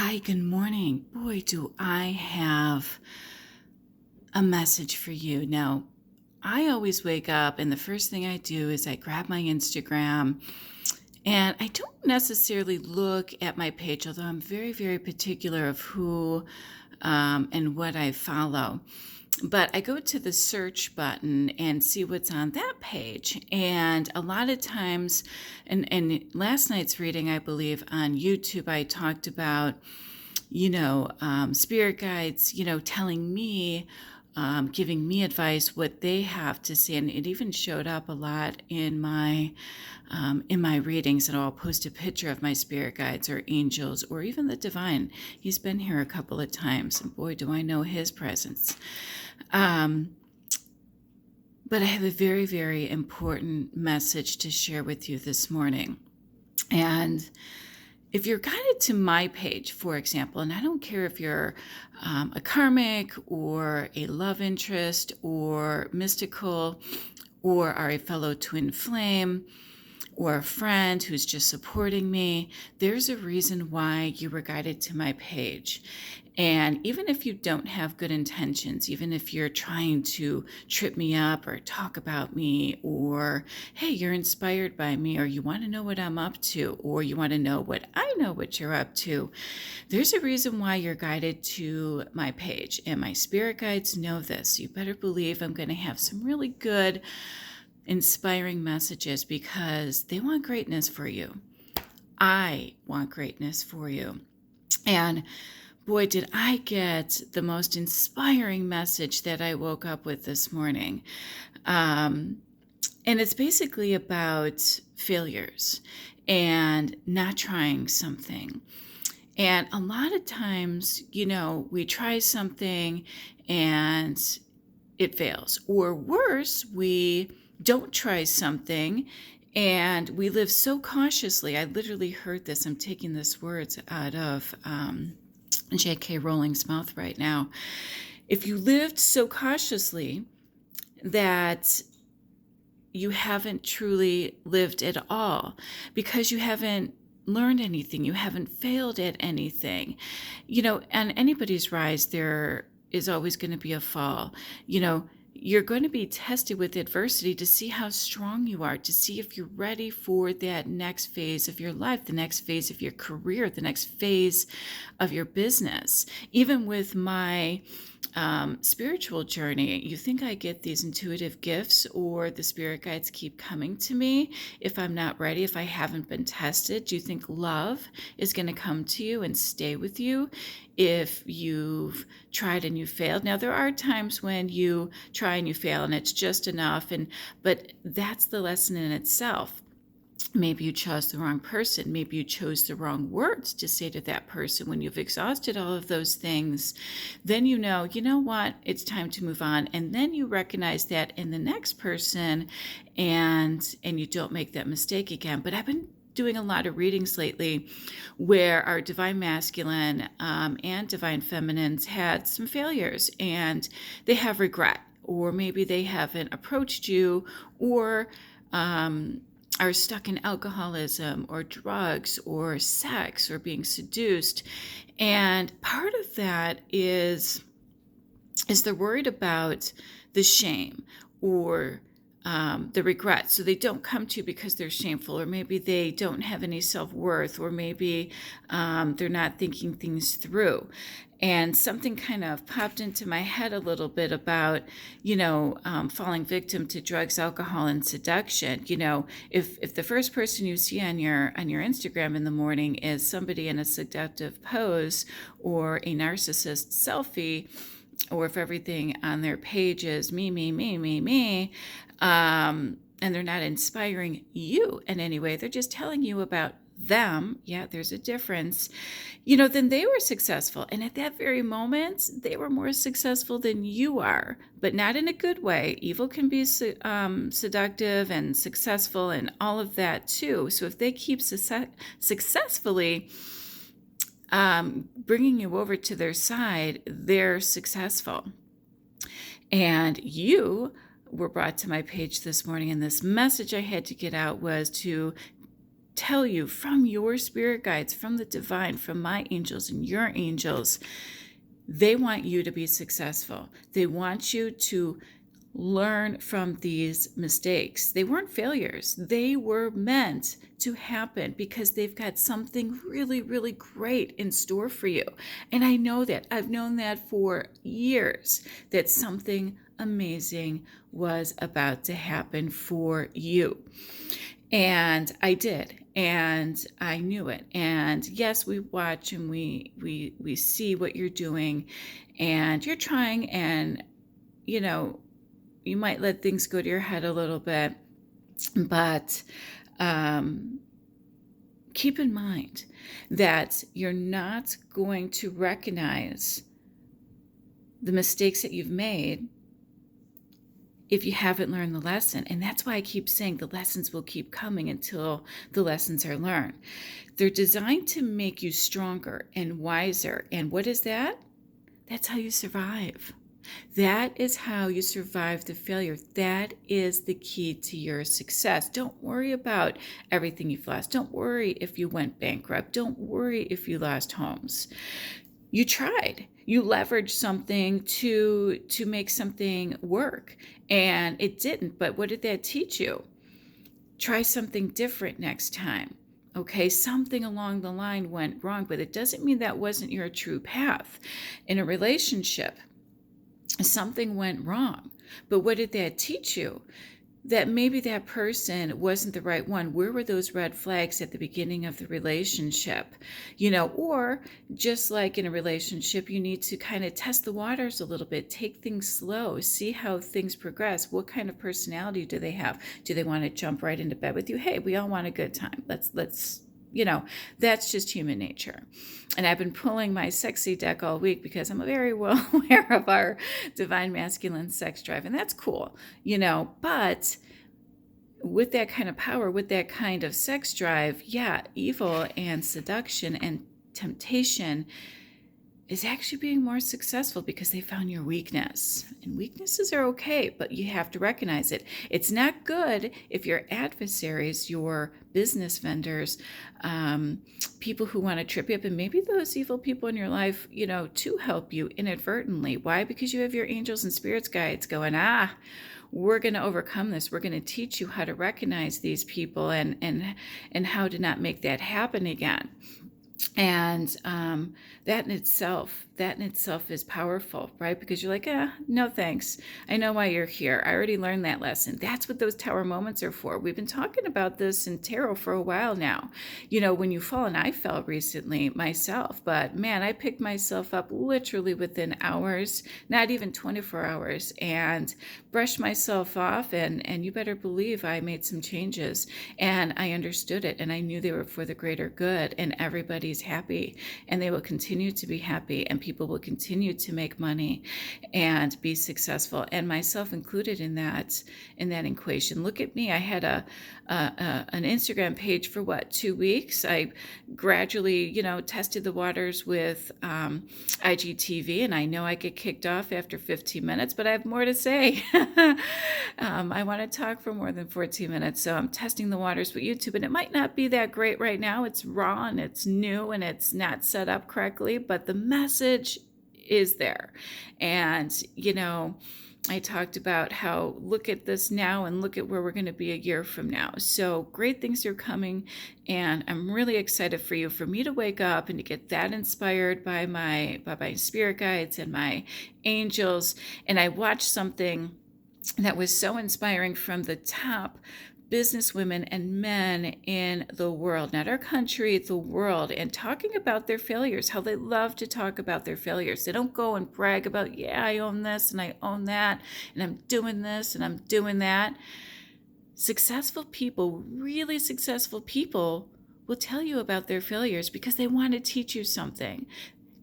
Hi, good morning. Boy, do I have a message for you. Now, I always wake up and the first thing I do is I grab my Instagram and I don't necessarily look at my page, although I'm very, very particular of who and what I follow. But I go to the search button and see what's on that page. And a lot of times, and last night's reading, I believe, on YouTube, I talked about spirit guides, telling me, giving me advice, what they have to say, and it even showed up a lot in my readings. And I'll post a picture of my spirit guides or angels or even the divine. He's been here a couple of times, and boy, do I know his presence. Um, but I have a very, very important message to share with you this morning, and if you're guided to my page, for example, and I don't care if you're a karmic or a love interest or mystical or are a fellow twin flame or a friend who's just supporting me, there's a reason why you were guided to my page. And even if you don't have good intentions, even if you're trying to trip me up or talk about me, or hey, you're inspired by me, or you want to know what I'm up to, or you want to know what I know what you're up to, there's a reason why you're guided to my page. And my spirit guides know this. You better believe I'm going to have some really good, inspiring messages because they want greatness for you. I want greatness for you. And boy, did I get the most inspiring message that I woke up with this morning. And it's basically about failures and not trying something. And a lot of times, we try something and it fails. Or worse, we don't try something and we live so cautiously. I literally heard this. I'm taking these words out of J.K. Rowling's mouth right now. If you lived so cautiously that you haven't truly lived at all because you haven't learned anything, you haven't failed at anything, on anybody's rise, there is always going to be a fall. You're going to be tested with adversity to see how strong you are, to see if you're ready for that next phase of your life, the next phase of your career, the next phase of your business. Even with my spiritual journey, you think I get these intuitive gifts or the spirit guides keep coming to me if I'm not ready, if I haven't been tested? Do you think love is going to come to you and stay with you if you've tried and you failed? Now, there are times when you try and you fail and it's just enough, but that's the lesson in itself. Maybe you chose the wrong person. Maybe you chose the wrong words to say to that person. When you've exhausted all of those things, then you know what? It's time to move on. And then you recognize that in the next person and you don't make that mistake again. But I've been doing a lot of readings lately where our divine masculine and divine feminines had some failures and they have regret, or maybe they haven't approached you, or are stuck in alcoholism or drugs or sex or being seduced. And part of that is they're worried about the shame or the regret. So they don't come to you because they're shameful, or maybe they don't have any self-worth, or maybe they're not thinking things through. And something kind of popped into my head a little bit about, falling victim to drugs, alcohol, and seduction. If the first person you see on your Instagram in the morning is somebody in a seductive pose or a narcissist selfie, or if everything on their page is me, me, me, me, me, and they're not inspiring you in any way, they're just telling you about them, yeah, there's a difference, then they were successful. And at that very moment, they were more successful than you are, but not in a good way. Evil can be seductive and successful and all of that too. So if they keep successfully bringing you over to their side, they're successful. And you were brought to my page this morning, and this message I had to get out was to tell you from your spirit guides, from the divine, from my angels and your angels, they want you to be successful. They want you to learn from these mistakes. They weren't failures. They were meant to happen because they've got something really, really great in store for you. And I know that. I've known that for years, that something amazing was about to happen for you. And I did, and I knew it. And yes, we watch and we see what you're doing, and you're trying, and you might let things go to your head a little bit, but keep in mind that you're not going to recognize the mistakes that you've made if you haven't learned the lesson. And that's why I keep saying the lessons will keep coming until the lessons are learned. They're designed to make you stronger and wiser. And what is that? That's how you survive. That is how you survive the failure. That is the key to your success. Don't worry about everything you've lost. Don't worry if you went bankrupt. Don't worry if you lost homes. You tried. You leveraged something to make something work, and it didn't. But what did that teach you? Try something different next time. Okay, something along the line went wrong, but it doesn't mean that wasn't your true path. In a relationship, something went wrong, but what did that teach you? That maybe that person wasn't the right one. Where were those red flags at the beginning of the relationship? Or just like in a relationship, you need to kind of test the waters a little bit, take things slow, see how things progress. What kind of personality do they have? Do they want to jump right into bed with you? Hey, we all want a good time. Let's that's just human nature. And I've been pulling my sexy deck all week because I'm very well aware of our divine masculine sex drive. And that's cool, but with that kind of power, with that kind of sex drive, evil and seduction and temptation is actually being more successful because they found your weakness. And weaknesses are okay, but you have to recognize it. It's not good if your adversaries, your business vendors, people who want to trip you up, and maybe those evil people in your life, to help you inadvertently. Why? Because you have your angels and spirits guides going, we're going to overcome this. We're going to teach you how to recognize these people and how to not make that happen again. And that in itself is powerful, right? Because you're like, no thanks. I know why you're here. I already learned that lesson. That's what those tower moments are for. We've been talking about this in tarot for a while now. When you fall, and I fell recently myself, but man, I picked myself up literally within hours, not even 24 hours, and brushed myself off. And you better believe I made some changes, and I understood it, and I knew they were for the greater good, and everybody's happy, and they will continue to be happy, and people will continue to make money and be successful, and myself included in that equation. Look at me. I had an Instagram page for 2 weeks. I gradually, tested the waters with IGTV, and I know I get kicked off after 15 minutes, but I have more to say. I want to talk for more than 14 minutes, so I'm testing the waters with YouTube, and it might not be that great right now. It's raw and it's new and it's not set up correctly, but the message is there. And, I talked about how look at this now and look at where we're going to be a year from now. So great things are coming, and I'm really excited for me to wake up and to get that inspired by my spirit guides and my angels. And I watched something that was so inspiring from the top business women and men in the world, not our country, the world, and talking about their failures, how they love to talk about their failures. They don't go and brag about, I own this and I own that, and I'm doing this and I'm doing that. Successful people, really successful people, will tell you about their failures because they want to teach you something.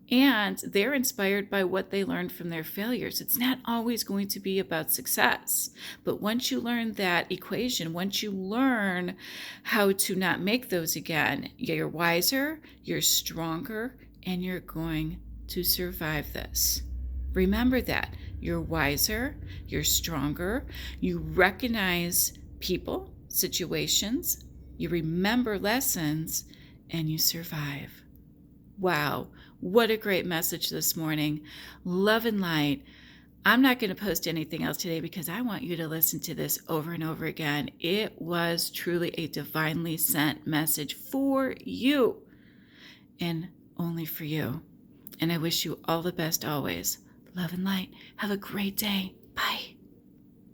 And they're inspired by what they learned from their failures. It's not always going to be about success. But once you learn that equation, once you learn how to not make those again, you're wiser, you're stronger, and you're going to survive this. Remember that. You're wiser, you're stronger, you recognize people, situations, you remember lessons, and you survive. Wow, what a great message this morning. Love and light. I'm not going to post anything else today because I want you to listen to this over and over again. It was truly a divinely sent message for you and only for you. And I wish you all the best always. Love and light. Have a great day.